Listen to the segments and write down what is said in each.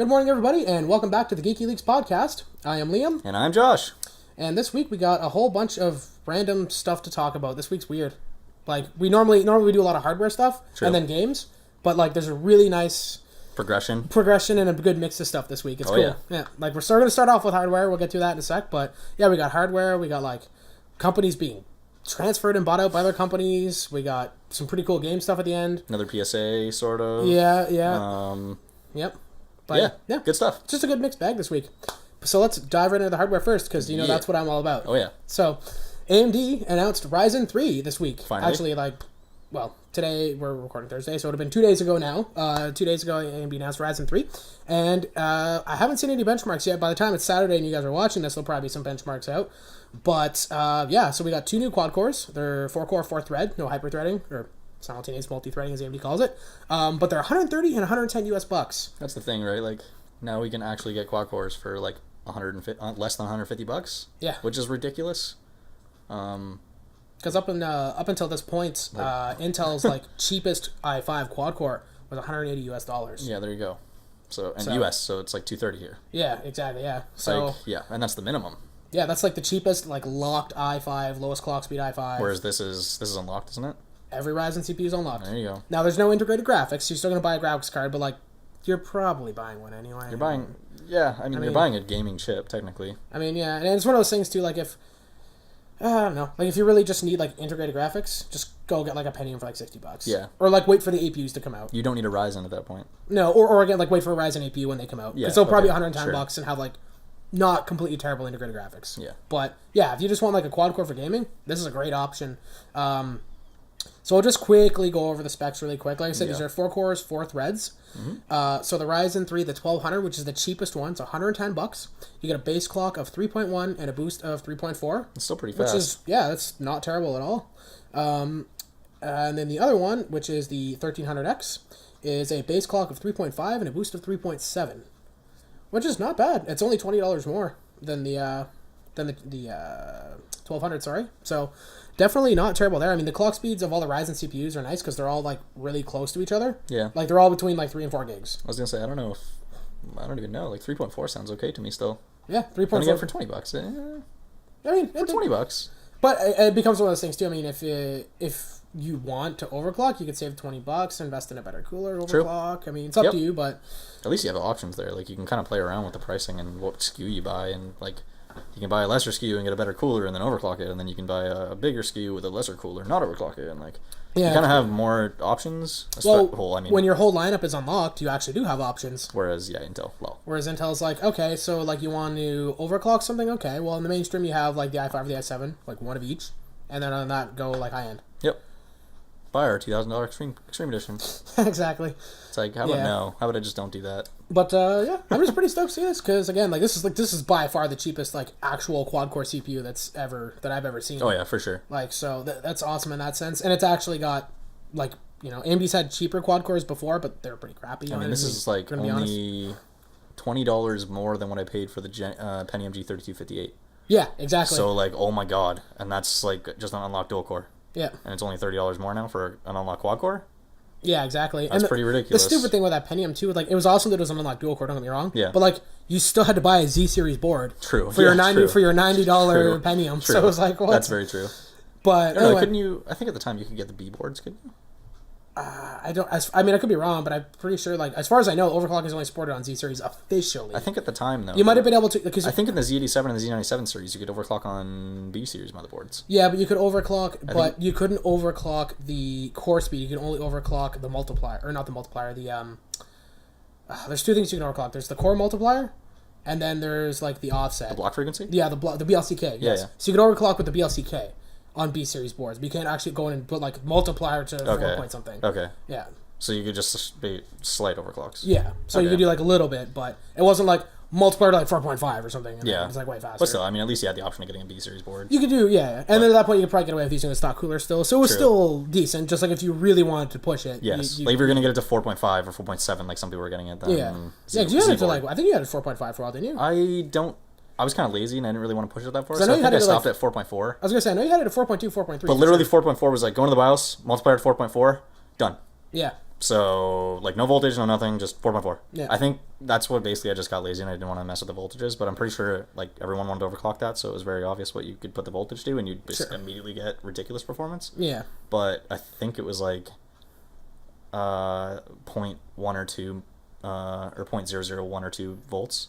Good morning, everybody, and welcome back to the Geeky Leaks podcast. I am Liam. And I'm Josh. And this week we got a whole bunch of random stuff to talk about. This week's weird. Like, we normally we do a lot of hardware stuff and then games, but like there's a really nice progression and a good mix of stuff this week. It's cool. Yeah. Like we're going to start off with hardware. We'll get to that in a sec, but yeah, we got hardware. We got like companies being transferred and bought out by other companies. We got some pretty cool game stuff at the end. Another PSA, sort of. Yeah. Yep. But, yeah, good stuff. Just a good mixed bag this week. So let's dive right into the hardware first, because that's what I'm all about. Oh, yeah. So, AMD announced Ryzen 3 this week. Finally. Actually, today we're recording Thursday, so it would have been 2 days ago now. 2 days ago, AMD announced Ryzen 3. And I haven't seen any benchmarks yet. By the time it's Saturday and you guys are watching this, there'll probably be some benchmarks out. But, so we got 2 new quad cores. They're 4-core, 4-thread, no hyper-threading, or simultaneous multi-threading, as AMD calls it. But they're 130 and 110 US bucks. That's the thing, right? Like, now we can actually get quad cores for like less than $150. Yeah, which is ridiculous. Because up until this point, Intel's like cheapest i5 quad core was $180 US. Yeah, there you go. So US, so it's like 230 here. Yeah, exactly. Yeah. So like, yeah, and that's the minimum. Yeah, that's like the cheapest like locked i5, lowest clock speed i5. Whereas this is unlocked, isn't it? Every Ryzen CPU is unlocked. There you go. Now, there's no integrated graphics. You're still going to buy a graphics card, but, like, you're probably buying one anyway. You're buying... Yeah, I mean, you're buying a gaming chip, technically. I mean, yeah. And it's one of those things, too, like, if... I don't know. Like, if you really just need, like, integrated graphics, just go get, like, a Pentium for, like, $60. Yeah. Or, like, wait for the APUs to come out. You don't need a Ryzen at that point. No, or again, like, wait for a Ryzen APU when they come out. Because they'll probably be $110 and have, like, not completely terrible integrated graphics. Yeah. But, yeah, if you just want, like, a quad core for gaming, this is a great option. So I'll just quickly go over the specs really quick. Like I said, these are 4 cores, 4 threads. Mm-hmm. So the Ryzen 3, the 1200, which is the cheapest one, it's $110. You get a base clock of 3.1 and a boost of 3.4. It's still pretty fast. Which is, that's not terrible at all. And then the other one, which is the 1300X, is a base clock of 3.5 and a boost of 3.7, which is not bad. It's only $20 more than the 1200, sorry. So definitely not terrible there. I mean, the clock speeds of all the Ryzen CPUs are nice because they're all, like, really close to each other. Yeah. Like, they're all between, like, 3 and 4 gigs. I was going to say, I don't even know. Like, 3.4 sounds okay to me still. Yeah, 3.4. And again, for $20. I mean, for $20. But it becomes one of those things, too. I mean, if you want to overclock, you could save $20, invest in a better cooler, overclock. True. I mean, it's up to you, but... At least you have options there. Like, you can kind of play around with the pricing and what SKU you buy, and, like... You can buy a lesser SKU and get a better cooler and then overclock it, and then you can buy a bigger SKU with a lesser cooler, not overclock it, and like you kind of have more options. When your whole lineup is unlocked, you actually do have options. Whereas Intel, Whereas Intel's like, okay, so like you want to overclock something, okay, well in the mainstream you have like the i5 or the i7, like one of each, and then on that go like high end. Yep. Buy our $2,000 Extreme Edition. Exactly. It's like, how about no? How about I just don't do that? But I'm just pretty stoked to see this because again, like this is by far the cheapest like actual quad core CPU that I've ever seen. Oh yeah, for sure. Like so that's awesome in that sense, and it's actually got like AMD's had cheaper quad cores before, but they're pretty crappy. I mean, this is like only $20 more than what I paid for the Pentium G3258. Yeah, exactly. So like, oh my god, and that's like just an unlocked dual core. Yeah. And it's only $30 more now for an unlocked quad core? Yeah, exactly. That's pretty ridiculous. The stupid thing with that Pentium, too, like, it was awesome that it was an unlocked dual core, don't get me wrong. Yeah. But, like, you still had to buy a Z-Series board. True. For your $90 Pentium. True. So it was like, what? That's very true. But, anyway. Couldn't you... I think at the time you could get the B boards, couldn't you? I could be wrong, but I'm pretty sure, like, as far as I know, overclock is only supported on Z-Series officially. I think at the time, though. You might have been able to... I think in the Z87 and the Z97 series, you could overclock on B-Series motherboards. Yeah, but you could overclock, but you couldn't overclock the core speed. You could only overclock the multiplier. Or not the multiplier, there's 2 things you can overclock. There's the core multiplier, and then there's, like, the offset. The block frequency? Yeah, the BLCK, yes. Yeah. So you can overclock with the BLCK on B-Series boards, but you can't actually go in and put, like, multiplier to 4 point something. Okay. Yeah. So you could just be slight overclocks. Yeah. So you could do, like, a little bit, but it wasn't, like, multiplier to, like, 4.5 or something. Yeah. It's, like, way faster. But still, I mean, at least you had the option of getting a B-Series board. You could do, yeah. And then at that point, you could probably get away with using the stock cooler still. So it was still decent, just, like, if you really wanted to push it. Yes. Like, if you're going to get it to 4.5 or 4.7, like some people were getting it, then... Yeah. Yeah, because you had it to, like, I think you had it 4.5 for a while, didn't you? I was kind of lazy and I didn't really want to push it that far, so I think I stopped at 4.4. I was going to say, I know you had it at 4.2, 4.3. But literally 4.4 was like, go into the BIOS, multiplier to 4.4, done. Yeah. So, like, no voltage, no nothing, just 4.4. Yeah. I think that's what basically I just got lazy and I didn't want to mess with the voltages, but I'm pretty sure, like, everyone wanted to overclock that, so it was very obvious what you could put the voltage to, and you'd immediately get ridiculous performance. Yeah. But I think it was, like, 0.1 or 2, or 0.001 or 2 volts.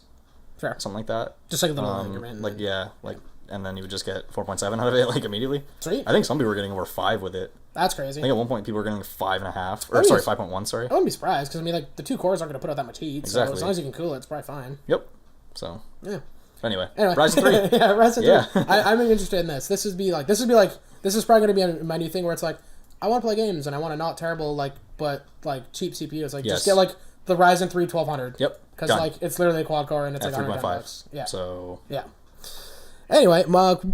Fair. Something like that. Just like a little increment. Like, yeah, like, and then you would just get 4.7 out of it, like, immediately. Sweet. I think some people were getting over 5 with it. That's crazy. I think at one point people were getting 5.5, or sorry, 5.1, sorry. I wouldn't be surprised, because, I mean, like, the 2 cores aren't going to put out that much heat, exactly. So as long as you can cool it, it's probably fine. Yep. So. Yeah. Anyway. Ryzen 3. Yeah, Ryzen 3. Yeah. I'm interested in this. This is probably going to be my new thing where it's like, I want to play games, and I want a not terrible, like, but, like, cheap CPU. It's like, just get, like, the Ryzen 3 1200. Yep. Because, like, it's literally a quad core, and it's like 3.5. Yeah. So. Yeah. Anyway,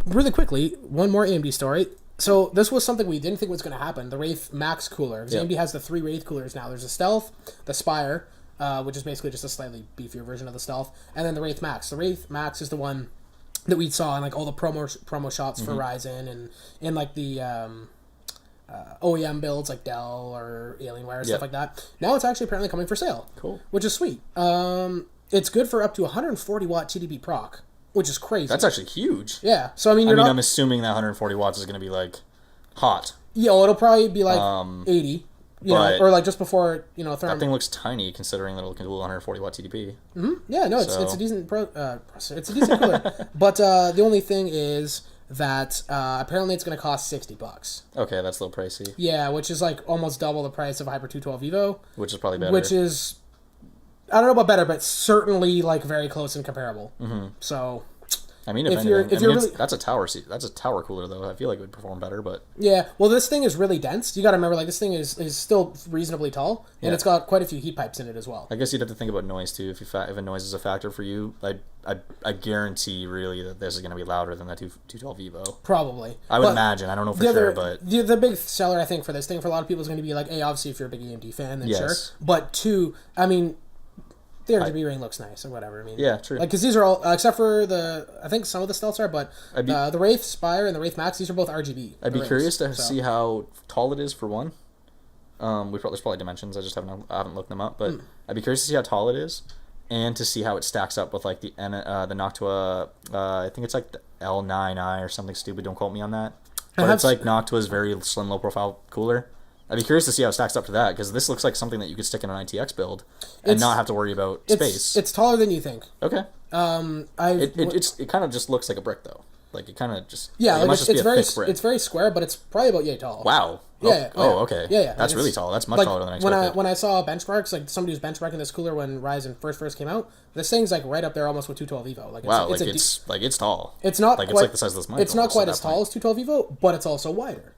really quickly, one more AMD story. So this was something we didn't think was going to happen. The Wraith Max cooler. AMD has the 3 Wraith coolers now. There's a Stealth, the Spire, which is basically just a slightly beefier version of the Stealth, and then the Wraith Max. The Wraith Max is the one that we saw in like all the promo shots for Ryzen and in like the OEM builds like Dell or Alienware and stuff like that. Now it's actually apparently coming for sale. Cool. Which is sweet. It's good for up to 140 watt TDP proc. Which is crazy. That's actually huge. Yeah. So, I mean, I'm assuming that 140 watts is going to be, like, hot. Yeah, well, it'll probably be, like, 80. You know, or, like, just before, you know, that thing looks tiny, considering that it'll do 140 watt TDP. Mm-hmm. Yeah, no, it's a decent it's a decent cooler. But the only thing is that apparently it's going to cost $60. Okay, that's a little pricey. Yeah, which is, like, almost double the price of a Hyper 212 Evo. Which is probably better. Which is... I don't know about better, but certainly like very close and comparable. Mm-hmm. So, I mean, if you're really, that's a tower cooler though. I feel like it would perform better, but yeah. Well, this thing is really dense. You got to remember, like this thing is still reasonably tall, and it's got quite a few heat pipes in it as well. I guess you'd have to think about noise too. If a noise is a factor for you, I guarantee really that this is going to be louder than the 212 Evo. Probably. I would imagine. I don't know for sure, but the big seller I think for this thing for a lot of people is going to be like, hey, obviously if you're a big AMD fan, then sure. But 2, I mean. The RGB ring looks nice or whatever. I mean, yeah, true. Like, because these are all except for I think some of the Stealths are, but the Wraith Spire and the Wraith Max, these are both RGB. I'd be curious to see how tall it is for one. There's probably dimensions. I just haven't looked them up, but I'd be curious to see how tall it is, and to see how it stacks up with like the Noctua. I think it's like the L9i or something stupid. Don't quote me on that. But it's like Noctua's very slim, low profile cooler. I'd be curious to see how it stacks up to that, because this looks like something that you could stick in an ITX build and not have to worry about space. It's taller than you think. Okay. It kind of just looks like a brick though. Like it kind of just it's very square, but it's probably about yay tall. Wow. Yeah. Okay. Yeah. That's really tall. That's much taller than I expected. When I saw benchmarks, like somebody was benchmarking this cooler when Ryzen first came out, this thing's like right up there almost with 212 Evo. Like it's tall. It's not like quite, it's like the size of this mic. It's not quite as tall as 212 Evo, but it's also wider.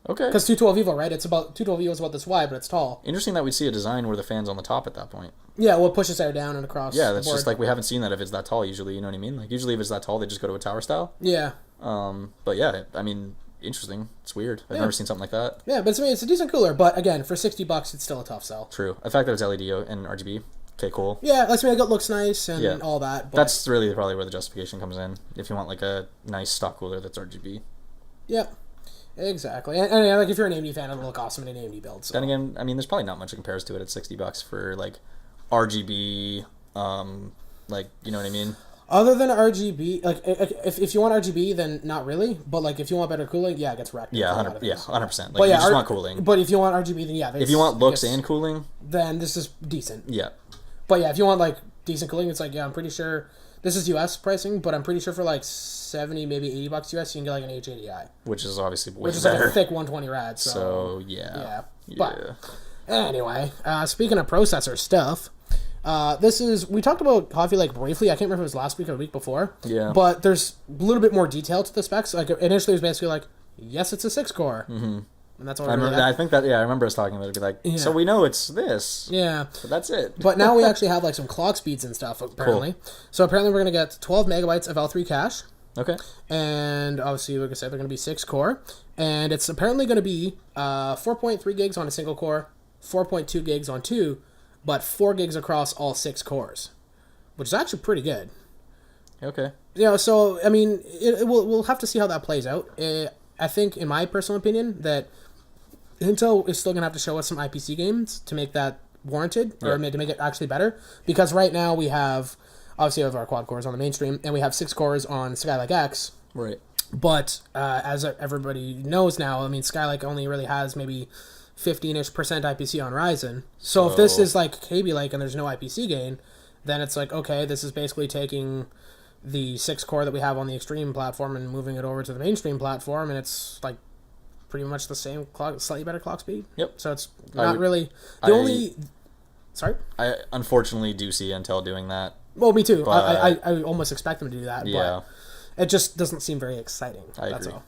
Okay. Because 212 Evo, right? 212 Evo is about this wide, but it's tall. Interesting that we'd see a design where the fan's on the top at that point. Yeah, well, it pushes air down and across. Yeah, that's just like we haven't seen that if it's that tall usually. You know what I mean? Like usually if it's that tall, they just go to a tower style. Yeah. But yeah, I mean, interesting. It's weird. I've never seen something like that. Yeah, but it's a decent cooler. But again, for $60, it's still a tough sell. True. The fact that it's LED and RGB. Okay, cool. Yeah, let's make it looks nice and all that. But that's really probably where the justification comes in. If you want like a nice stock cooler that's RGB. Yep. Exactly, and like if you're an AMD fan, it'll look awesome in an AMD build. So. Then again, I mean, there's probably not much that compares to it at $60 for like RGB, like you know what I mean. Other than RGB, like if you want RGB, then not really. But like if you want better cooling, yeah, it gets wrecked. Yeah, 100%. Like you just want cooling. But if you want RGB, then yeah. If you want looks and cooling, then this is decent. Yeah. But yeah, if you want like decent cooling, it's like I'm pretty sure. This is US pricing, but I'm pretty sure for like $70, maybe $80 US, you can get like an H80i. Which is obviously way Which is better. like a thick 120 rad. So yeah. But anyway, speaking of processor stuff, we talked about Coffee Lake briefly. I can't remember if it was last week or the week before. Yeah. But there's a little bit more detail to the specs. Like initially it was basically like, yes, it's a 6-core. Mm-hmm. And that's what I remember us talking about it. Be like, so we know it's this. Yeah. But that's it. But now we actually have like some clock speeds and stuff, apparently. Cool. So apparently we're going to get 12 megabytes of L3 cache. Okay. And obviously, like I said, they're going to be 6-core. And it's apparently going to be 4.3 gigs on a single core, 4.2 gigs on 2, but 4 gigs across all 6 cores, which is actually pretty good. Okay. So, I mean, we'll have to see how that plays out. I think, in my personal opinion, that Intel is still going to have to show us some IPC games to make that warranted, or to make it actually better. Because right now we have, obviously we have our quad cores on the mainstream, and we have 6 cores on Skylake X. Right. But as everybody knows now, I mean, Skylake only really has maybe 15-ish% IPC on Ryzen. So if this is like Kaby Lake and there's no IPC gain, then it's like, okay, this is basically taking the 6 core that we have on the Extreme platform and moving it over to the mainstream platform, and it's like pretty much the same clock, slightly better clock speed. Yep. So it's not really Sorry. I unfortunately do see Intel doing that. Well, me too. I almost expect them to do that. Yeah. But it just doesn't seem very exciting. That's all.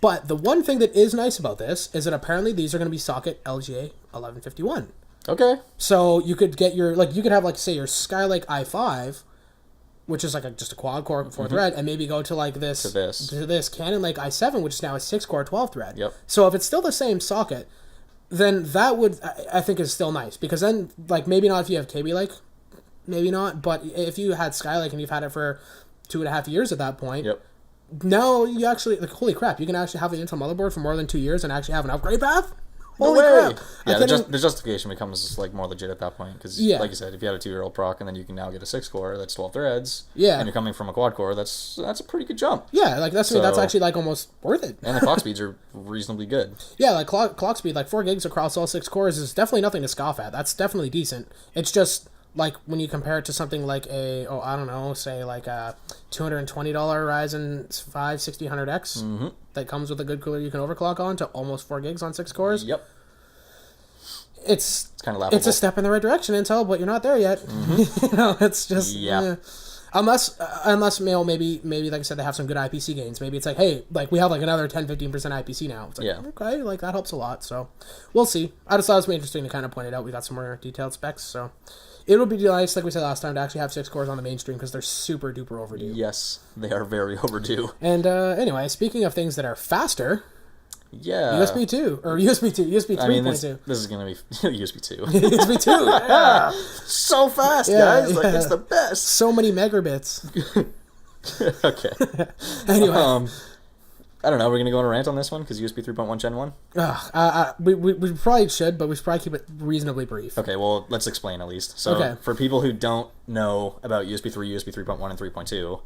But the one thing that is nice about this is that apparently these are going to be socket LGA 1151. Okay. So you could get your you could have say your Skylake i5, which is just a quad core 4-thread, and maybe go to this Cannon Lake i7, which is now a 6-core 12-thread. Yep. So if it's still the same socket, then that would I think is still nice, because then maybe not if you have Kaby Lake, maybe not, but if you had Skylake and you've had it for 2.5 years at that point. Yep. Now you actually holy crap, you can actually have the Intel motherboard for more than 2 years and actually have an upgrade path. Holy crap! Yeah, the justification becomes more legit at that point, because like you said, if you had a 2-year-old proc and then you can now get a 6-core that's 12 threads, and you're coming from a quad core, that's a pretty good jump. Yeah, that's actually almost worth it. And the clock speeds are reasonably good. Yeah, clock speed 4 gigs across all 6 cores is definitely nothing to scoff at. That's definitely decent. It's just when you compare it to something like a say a $220 Ryzen 5 1600X that comes with a good cooler you can overclock on to almost 4 gigs on 6 cores. Yep. It's kind of laughable. It's a step in the right direction, Intel, but you're not there yet. It's just unless maybe like I said, they have some good IPC gains. Maybe it's hey, we have another 10-15% IPC now. It's okay, that helps a lot. So we'll see. I just thought it was interesting to kind of point it out. We got some more detailed specs, so it'll be nice, like we said last time, to actually have 6 cores on the mainstream, because they're super duper overdue. Yes, they are very overdue. And anyway, speaking of things that are faster. Yeah. USB 2. Or USB 2. USB 3.2. I mean, this is going to be USB 2. USB 2, yeah. So fast, guys. It's the best. So many megabits. Okay. Anyway. I don't know. We're going to go on a rant on this one, because USB 3.1 Gen 1? We probably should, but we should probably keep it reasonably brief. Okay, well, let's explain at least. So, for people who don't know about USB 3, USB 3.1, and 3.2,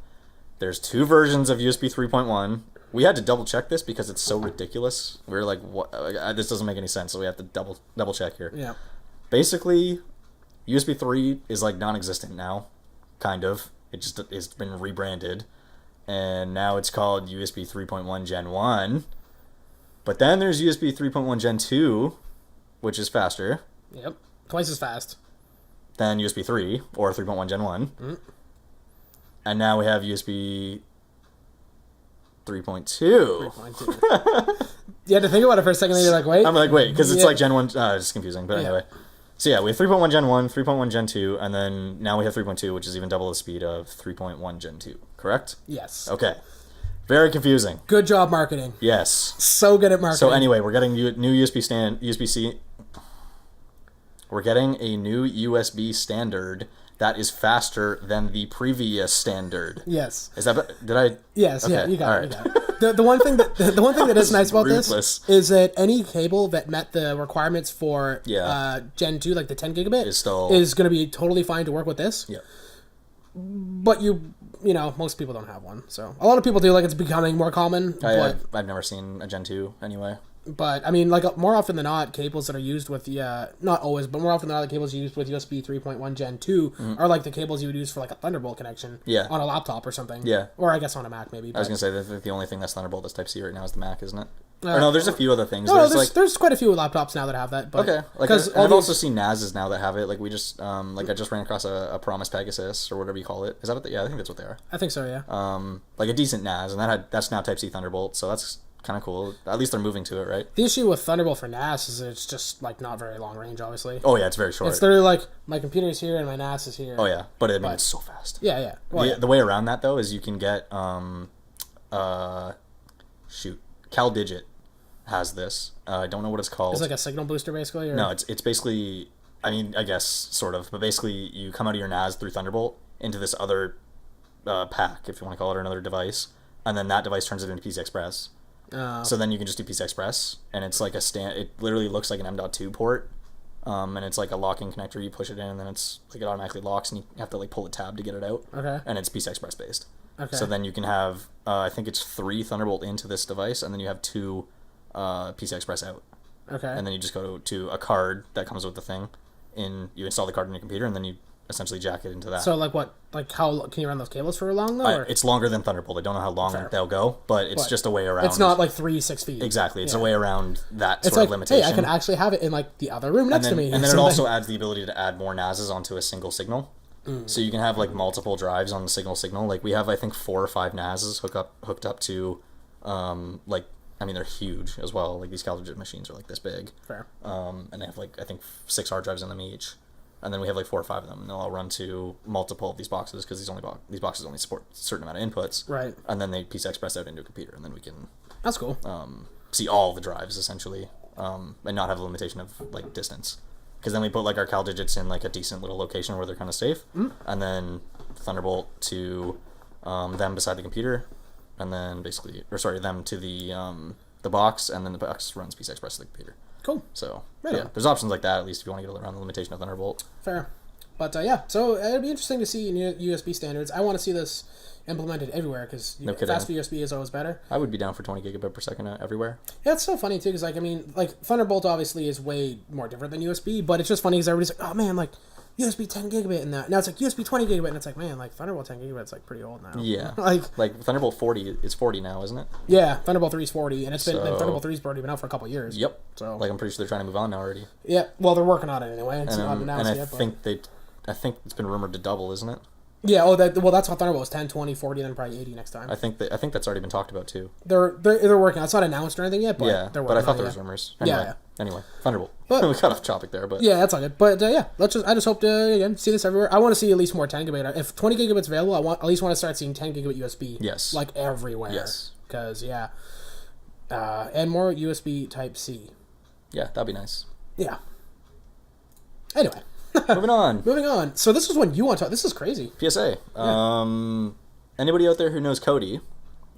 there's 2 versions of USB 3.1. We had to double check this because it's so ridiculous. We were like, "What? This doesn't make any sense." So we have to double check here. Yeah. Basically, USB 3 is non-existent now, kind of. It's been rebranded, and now it's called USB 3.1 Gen 1. But then there's USB 3.1 Gen 2, which is faster. Yep, twice as fast. Than USB 3 or 3.1 Gen 1. Mm-hmm. And now we have USB 3.2. 3.2. You had to think about it for a second, then you're like, wait. I'm like, wait, because it's Gen 1. It's confusing, but anyway. So yeah, we have 3.1 Gen 1, 3.1 Gen 2, and then now we have 3.2, which is even double the speed of 3.1 Gen 2. Correct? Yes. Okay. Very confusing. Good job marketing. Yes. So good at marketing. So anyway, we're getting new USB-C. We're getting a new USB standard that is faster than the previous standard. Yes. Is that? Did I? Yes. Okay. Yeah. You got it. The one thing that is nice about this is that any cable that met the requirements for Gen 2, like the 10 gigabit, is going to be totally fine to work with this. Yeah. But most people don't have one, so a lot of people do. It's becoming more common. I've never seen a Gen 2 anyway. But I mean, more often than not, cables that are used with the not always, but more often than not, the cables used with USB 3.1 Gen 2 are the cables you would use for a Thunderbolt connection on a laptop or something. Yeah. Or I guess on a Mac maybe. I was gonna say that the only thing that's Thunderbolt that's Type C right now is the Mac, isn't it? Or no, there's a few other things. There's quite a few laptops now that have that. But, okay. I've also seen NASs now that have it. We just I just ran across a Promise Pegasus or whatever you call it. Is that what? Yeah, I think that's what they are. I think so. Yeah. A decent NAS, and that's now Type C Thunderbolt, so that's kind of cool. At least they're moving to it, right? The issue with Thunderbolt for NAS is it's just not very long range, obviously. Oh yeah, it's very short. It's literally my computer is here and my NAS is here. Oh yeah, but it's so fast. Yeah, yeah. Well, the way around that though is you can get CalDigit has this. I don't know what it's called. It's like a signal booster basically. Or? No, it's basically. I mean, I guess sort of, but basically you come out of your NAS through Thunderbolt into this other pack, if you want to call it, or another device, and then that device turns it into PCI Express. So then you can just do PCI Express, and it's like it literally looks like an M.2 port, and it's like a locking connector. You push it in, and then it's like it automatically locks, and you have to like pull the tab to get it out. Okay. And it's PCI Express based. Okay. So then you can have, I think it's 3 Thunderbolt into this device, and then you have 2 PCI Express out. Okay. And then you just go to a card that comes with the thing, you install the card in your computer, and then you essentially jack it into that. So like what? Like how can you run those cables for long though? It's longer than Thunderbolt. I don't know how long they'll go, but it's just a way around. It's not like 6 feet. Exactly. It's a way around that it's sort like, of limitation. Hey, I can actually have it in like the other room next to me. And then it also adds the ability to add more NASs onto a single signal. So you can have like multiple drives on the signal. Like we have I think 4 or 5 NASs hooked up to they're huge as well. Like these CalDigit machines are like this big. Fair. And they have like I think 6 hard drives in them each. And then we have like 4 or 5 of them, and they'll all run to multiple of these boxes because these boxes only support a certain amount of inputs. Right. And then they PCI Express out into a computer, and then we can. That's cool. See all the drives essentially, and not have a limitation of like distance, because then we put like our CalDigits in like a decent little location where they're kind of safe, and then Thunderbolt to them beside the computer, and then them to the box, and then the box runs PCI Express to the computer. Cool. So, there's options like that, at least if you want to get around the limitation of Thunderbolt. Fair. But, so it'd be interesting to see USB standards. I want to see this implemented everywhere, because fast USB is always better. I would be down for 20 gigabit per second everywhere. Yeah, it's so funny, too, because, Thunderbolt obviously is way more different than USB, but it's just funny because everybody's like, oh, man, USB 10 gigabit and that. Now it's like USB 20 gigabit, and it's like, man, Thunderbolt 10 gigabit's pretty old now. Yeah. like Thunderbolt 40 is 40 now, isn't it? Yeah, Thunderbolt 3 is 40, and Thunderbolt 3's already been out for a couple of years. Yep. So I'm pretty sure they're trying to move on now already. Yeah, well, they're working on it anyway. It's not announced yet. I think it's been rumored to double, isn't it? Yeah, that's how Thunderbolt was 10, 20, 40, then probably 80 next time. I think that's already been talked about too. They're working on it. It's not announced or anything yet, but they're working on it. But I thought there was rumors. Anyway, Thunderbolt. But, we got off topic there, but yeah, that's all good. But I just hope to again see this everywhere. I want to see at least more 10 gigabit. If 20 gigabit's available, at least want to start seeing 10 gigabit USB. Yes. Like everywhere. Yes. Because and more USB Type C. Yeah, that'd be nice. Yeah. Anyway. Moving on. So this is when you want to talk. This is crazy. PSA. Yeah. Anybody out there who knows Kodi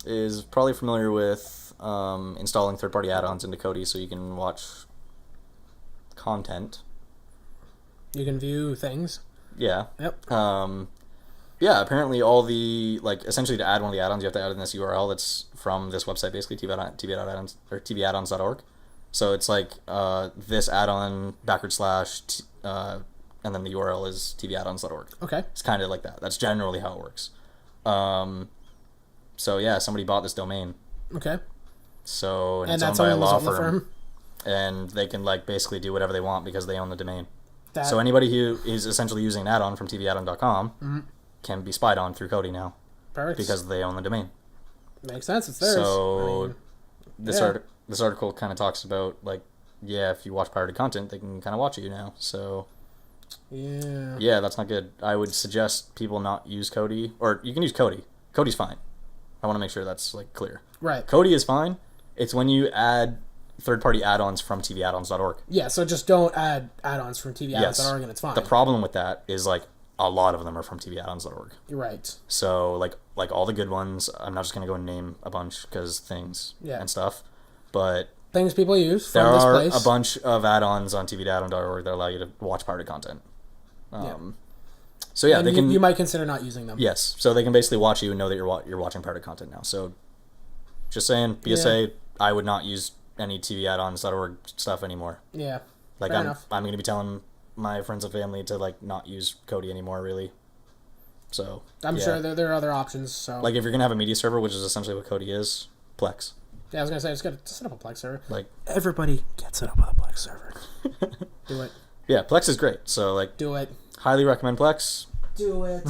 is probably familiar with installing third-party add-ons into Kodi so you can watch content. You can view things. Yeah. Yep. Apparently all the, essentially to add one of the add-ons, you have to add in this URL that's from this website, basically, TVAddons, or TVAddons.org. So it's like this add-on / and then the URL is TVAddons.org. Okay. It's kind of like that. That's generally how it works. Somebody bought this domain. Okay. So, and it's owned by a law firm. And they can, basically do whatever they want because they own the domain. So anybody who is essentially using an add-on from TVAddon.com can be spied on through Kodi now. Perfect. Because they own the domain. Makes sense. It's theirs. So, this article kind of talks about, if you watch pirated content, they can kind of watch you now. So... Yeah, that's not good. I would suggest people not use Kodi, or you can use Kodi. Kodi's fine. I want to make sure that's clear. Right. Kodi is fine. It's when you add third-party add-ons from TVAddons.org. Yeah, so just don't add add-ons from TVAddons.org and it's fine. The problem with that is a lot of them are from TVAddons.org. Right. So like all the good ones, I'm not just going to go and name a bunch because things and stuff, but things people use from this place. There are a bunch of add-ons on TVAddon.org that allow you to watch pirated content. So and they can. You might consider not using them. Yes, so they can basically watch you and know that you're watching pirated content now. So, just saying, PSA, I would not use any TVAddons.org stuff anymore. Yeah, fair enough. I'm going to be telling my friends and family to not use Kodi anymore, really. So I'm sure there are other options. So if you're going to have a media server, which is essentially what Kodi is, Plex. Yeah, I was going to say, just got to set up a Plex server. Everybody get set up with a Plex server. Do it. Yeah, Plex is great. So do it. Highly recommend Plex. Do it.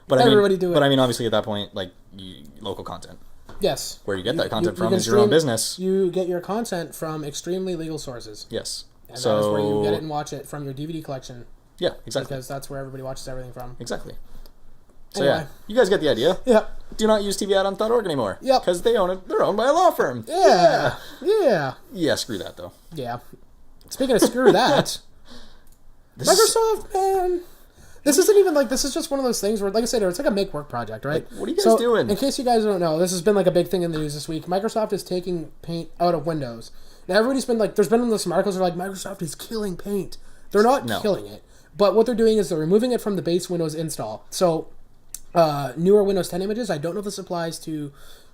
But everybody do it. But obviously at that point, local content. Yes. Where you get that content from is your own business. You get your content from extremely legal sources. Yes. And that is where you get it and watch it from your DVD collection. Yeah, exactly. Because that's where everybody watches everything from. Exactly. So anyway. You guys get the idea. Yep. Do not use TVAddons.org anymore. Yep. Because they own it. They're owned by a law firm. Yeah. Yeah, screw that though. Yeah. Speaking of screw that, Microsoft, man, This isn't even like, this is just one of those things where, like I said, it's like a make work project, right? Like, what are you guys doing? In case you guys don't know, this has been like a big thing in the news this week. Microsoft is taking Paint out of Windows. Now everybody's been like, there's been some articles that are like, Microsoft is killing Paint. They're not killing it, but what they're doing is they're removing it from the base Windows install. So newer Windows 10 images, I don't know if this applies to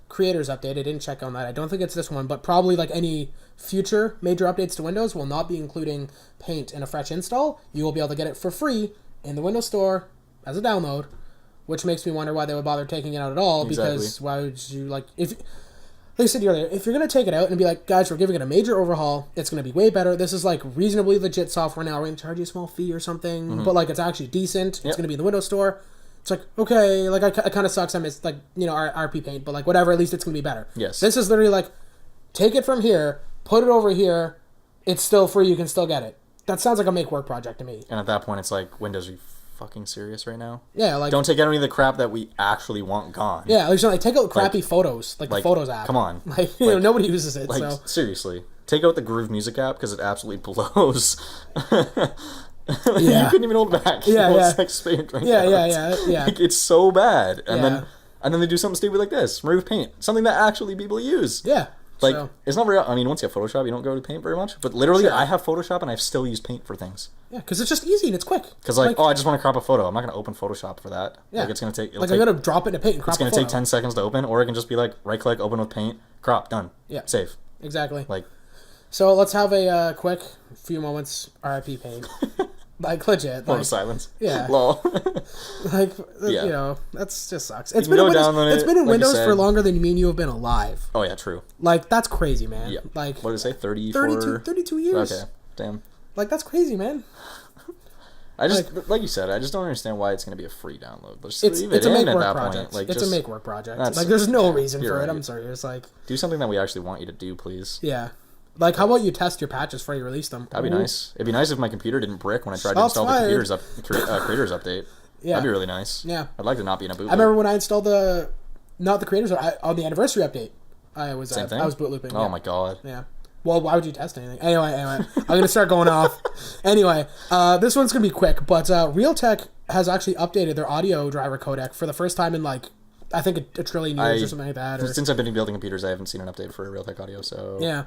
Creators Update. I didn't check on that. I don't think it's this one, but probably like any future major updates to Windows will not be including Paint in a fresh install. You will be able to get it for free in the Windows Store as a download, which makes me wonder why they would bother taking it out at all. Exactly. Because why would you like I said earlier, if you're going to take it out and be like, guys, we're giving it a major overhaul, it's going to be way better. This is like reasonably legit software now. We're going to charge you a small fee or something, but like it's actually decent. It's going to be in the Windows Store. It's like, okay, like it kind of sucks. I miss like, our RP Paint, but like whatever, at least it's going to be better. Yes. This is literally like, take it from here, put it over here. It's still free. You can still get it. That sounds like a make work project to me. And at that point, it's like, Windows, are you fucking serious right now? Yeah, like, don't take any of the crap that we actually want gone. Yeah, like take out crappy photos, like the Photos app. Come on, like nobody uses it. Like so. Seriously, take out the Groove Music app because it absolutely blows. Yeah. You couldn't even hold back. Yeah. Like Like, it's so bad, and then they do something stupid like this: remove Paint, something that actually people use. Yeah. Like, it's not very... I mean, once you have Photoshop, you don't go to Paint very much. But literally, I have Photoshop, and I've still used Paint for things. Yeah, because it's just easy and it's quick. Because, I just want to crop a photo. I'm not going to open Photoshop for that. Yeah. Like, it's going to take... I'm going to drop it into Paint and crop a photo. It's going to take 10 seconds to open, or it can just be like, right-click, open with Paint, crop, done. Yeah. Save. Exactly. Like... So, let's have a quick few moments RIP Paint. Like, legit. Moment of silence. Yeah. Lol. That's just sucks. It's been in Windows for longer than me and you have been alive. Oh, yeah, true. Like, that's crazy, man. Yeah. Like, what did it say? 32 years. Okay. Damn. Like, that's crazy, man. Like you said, I just don't understand why it's going to be a free download. It's a make work project. It's a make work project. Like, there's no reason for it. I'm sorry. It's like... Do something that we actually want you to do, please. Yeah. Like, how about you test your patches before you release them? That'd be nice. It'd be nice if my computer didn't brick when I tried to install the Creators Update. Yeah. That'd be really nice. Yeah. I'd like to not be in a boot loop. I remember when I installed not the Creators, on the Anniversary Update. I was boot looping. Oh my god. Yeah. Well, why would you test anything? Anyway, I'm going to start going off. Anyway, this one's going to be quick, but Realtek has actually updated their audio driver codec for the first time in, like, I think a trillion years or something like that. Since I've been building computers, I haven't seen an update for Realtek audio. So yeah,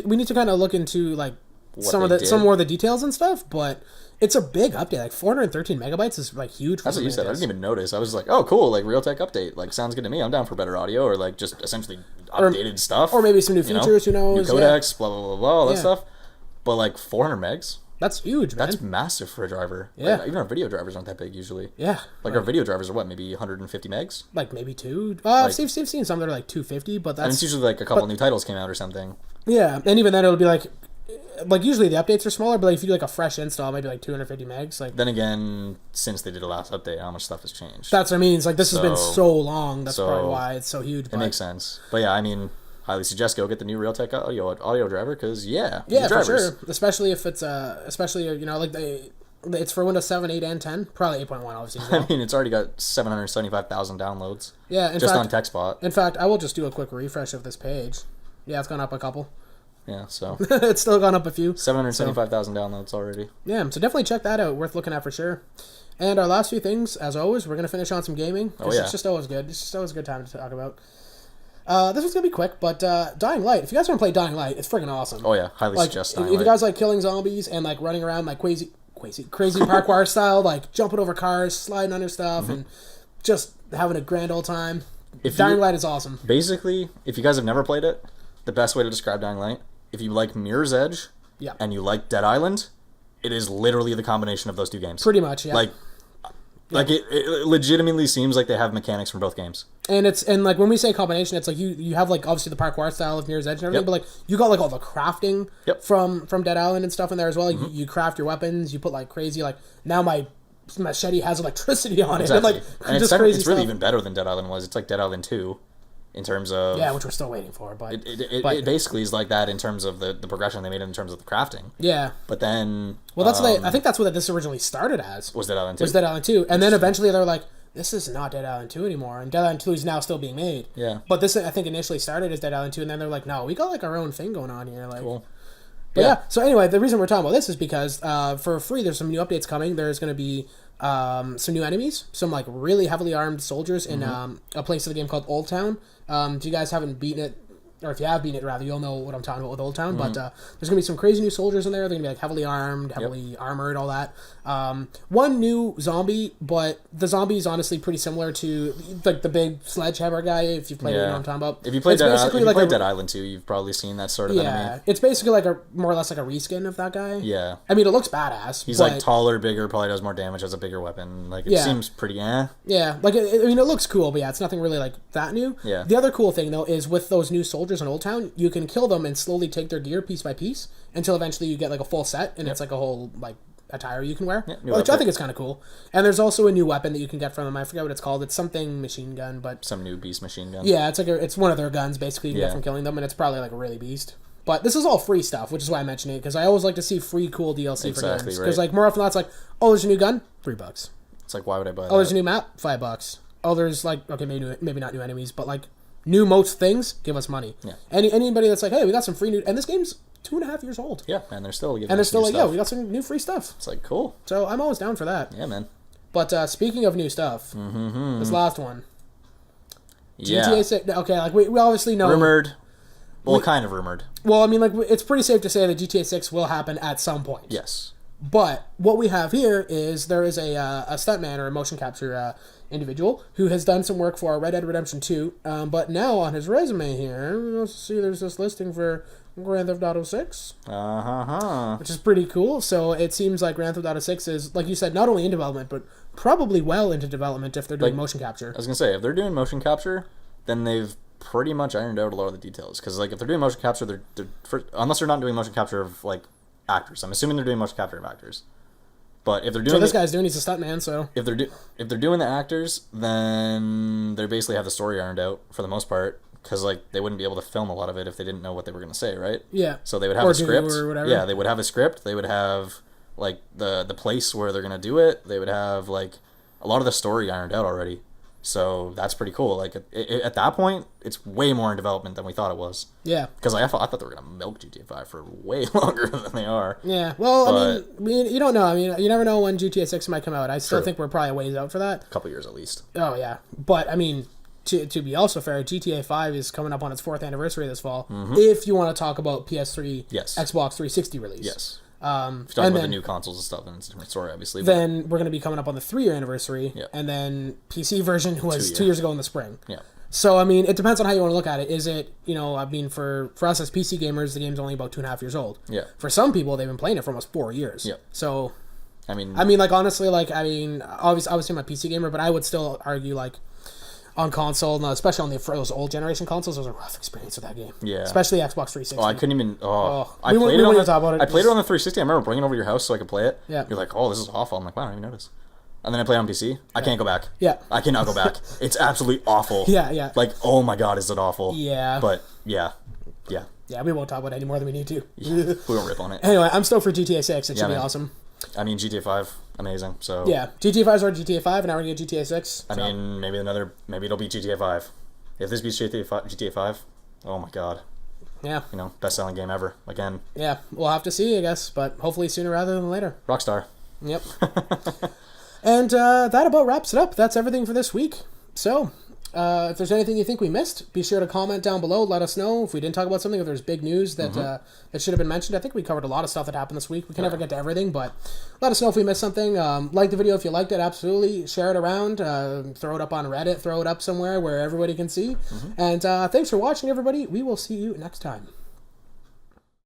we need to kind of look into like some more of the details and stuff. But it's a big update. Like 413 megabytes is like huge. That's what you said. I didn't even notice. I was like, oh, cool. Like Realtek update. Like sounds good to me. I'm down for better audio or like just essentially updated stuff, or maybe some new features. Who knows? New codecs, blah blah blah blah, all that stuff. But like 400 megs. That's huge, man. That's massive for a driver. Yeah. Like, even our video drivers aren't that big usually. Yeah. Like our video drivers are what, maybe 150 megs? Like maybe 2. I've seen some that are like 250, but that's... And it's usually like a couple new titles came out or something. Yeah, and even then it'll be like usually the updates are smaller, but like if you do like a fresh install, maybe like 250 megs. Like then again, since they did the last update, how much stuff has changed? That's what I mean. It's like this has been so long. That's probably why it's so huge. It makes sense. But yeah, I mean... highly suggest go get the new Realtek audio driver because for sure, especially if it's it's for Windows 7, 8, and 10, probably 8.1 obviously. I mean, it's already got 775,000 downloads. Yeah, on TechSpot. In fact, I will just do a quick refresh of this page. Yeah, it's gone up a couple. Yeah, so it's still gone up a few. 775,000 downloads already. Yeah, so definitely check that out. Worth looking at for sure. And our last few things, as always, we're gonna finish on some gaming. It's just always good. It's just always a good time to talk about. This one's gonna be quick, but Dying Light. If you guys want to play Dying Light, it's freaking awesome. Oh yeah, highly suggest Dying Light. If you guys like killing zombies and like running around like crazy parkour style, like jumping over cars, sliding under stuff, and just having a grand old time, Dying Light is awesome. Basically, if you guys have never played it, the best way to describe Dying Light, if you like Mirror's Edge, and you like Dead Island, it is literally the combination of those two games. Pretty much, yeah. Like it legitimately seems like they have mechanics from both games. And like when we say combination, it's like you have like obviously the parkour style of Mirror's Edge and everything, but like you got like all the crafting from Dead Island and stuff in there as well. Like, you craft your weapons, you put like crazy like now my machete has electricity on it. Exactly. And it's really even better than Dead Island was. It's like Dead Island 2 in terms of... Yeah, which we're still waiting for, but... It basically is like that in terms of the progression they made in terms of the crafting. Yeah. But then... Well, I think that's what this originally started as. Was Dead Island 2. Was Dead Island 2. And then eventually they're like, this is not Dead Island 2 anymore. And Dead Island 2 is now still being made. Yeah. But this, I think, initially started as Dead Island 2, and then they're like, no, we got like our own thing going on here. Like, cool. But yeah, so anyway, the reason we're talking about this is because for free, there's some new updates coming. There's going to be some new enemies, some like really heavily armed soldiers in a place of the game called Old Town. If you guys haven't beaten it, or if you have beaten it rather, you'll know what I'm talking about with Old Town. But there's gonna be some crazy new soldiers in there. They're gonna be like heavily armed, heavily armored, all that. One new zombie, but the zombie is honestly pretty similar to like the big sledgehammer guy. If you've played it, you know what I'm talking about. If you played Dead Island 2, you've probably seen that sort of enemy. It's basically like a more or less like a reskin of that guy. Yeah, I mean it looks badass. He's like taller, bigger, probably does more damage, has a bigger weapon. Like it seems pretty Yeah, like I mean it looks cool, but it's nothing really like that new. Yeah. The other cool thing though is with those new soldiers in Old Town, you can kill them and slowly take their gear piece by piece until eventually you get like a full set and it's like a whole like attire you can wear, which I think is kind of cool. And there's also a new weapon that you can get from them. I forget what it's called. It's something machine gun, but some new beast machine gun. Yeah, it's like it's one of their guns basically you can get from killing them, and it's probably like a really beast. But this is all free stuff, which is why I mention it, because I always like to see free cool DLC for games. Because like more often than not, it's like, oh, there's a new gun, $3. It's like, why would I buy that? Oh, there's a new map, $5. Oh, there's like, okay, maybe not new enemies, but like new most things, give us money. Yeah. Anybody that's like, hey, we got some free new, and this game's 2.5 years old. Yeah, and they're still giving like, we got some new free stuff. It's like, cool. So I'm always down for that. Yeah, man. But speaking of new stuff, this last one, GTA 6. Okay, like we obviously know. Rumored. Well, kind of rumored. Well, I mean, like it's pretty safe to say that GTA 6 will happen at some point. Yes. But what we have here is there is a stuntman or a motion capture individual who has done some work for Red Dead Redemption 2. But now on his resume here, you'll see there's this listing for Grand Theft Auto 6. Which is pretty cool. So it seems like Grand Theft Auto 6 is, like you said, not only in development, but probably well into development if they're doing motion capture. I was going to say, if they're doing motion capture, then they've pretty much ironed out a lot of the details. Because like if they're doing motion capture, unless they're not doing motion capture of like actors. I'm assuming they're doing motion capture of actors. But if they're doing, so this guy's doing, he's a stuntman. So if they're doing the actors, then they basically have the story ironed out for the most part. Because like they wouldn't be able to film a lot of it if they didn't know what they were going to say, right? Yeah. So they would have a script. Or whatever. Yeah, they would have a script. They would have like the place where they're going to do it. They would have like a lot of the story ironed out already. So that's pretty cool. Like at that point, it's way more in development than we thought it was. Yeah. Because I thought they were gonna milk GTA 5 for way longer than they are. Yeah. Well, I mean, you don't know. I mean, you never know when GTA 6 might come out. I still think we're probably a ways out for that. A couple years at least. Oh yeah, but I mean, to be also fair, GTA 5 is coming up on its 4th anniversary this fall. If you want to talk about PS3, Xbox 360 release. Yes. If you're talking about the new consoles and stuff, then it's a different story, obviously. Then we're going to be coming up on the 3-year anniversary, and then PC version was 2 years ago in the spring. Yeah. So, I mean, it depends on how you want to look at it. Is it, I mean, for us as PC gamers, the game's only about 2.5 years old. Yeah. For some people, they've been playing it for almost 4 years. Yeah. So, I mean, like, honestly, obviously I'm a PC gamer, but I would still argue, like, on console, and especially on those old generation consoles, it was a rough experience with that game. Yeah. Especially Xbox 360. Oh, I couldn't even. I played it on the 360. I remember bringing it over to your house so I could play it. Yeah. You're like, oh, this is awful. I'm like, wow, I didn't even notice. And then I play it on PC. I can't go back. Yeah. I cannot go back. It's absolutely awful. Yeah. Like, oh my god, is it awful? Yeah. But, yeah. Yeah, we won't talk about it any more than we need to. Yeah, we won't rip on it. Anyway, I'm stoked for GTA 6. It should be awesome. I mean, GTA 5, amazing. So yeah, GTA 5 is already GTA 5, and now we're gonna get GTA 6. I mean, maybe it'll be GTA 5. If this beats GTA 5, oh my god. Yeah. Best-selling game ever again. Yeah, we'll have to see, I guess, but hopefully sooner rather than later. Rockstar. Yep. And that about wraps it up. That's everything for this week. So, if there's anything you think we missed, be sure to comment down below. Let us know if we didn't talk about something, if there's big news that that should have been mentioned. I think we covered a lot of stuff that happened this week. We can never get to everything, but let us know if we missed something. Like the video if you liked it, absolutely. Share it around. Throw it up on Reddit. Throw it up somewhere where everybody can see. And thanks for watching, everybody. We will see you next time.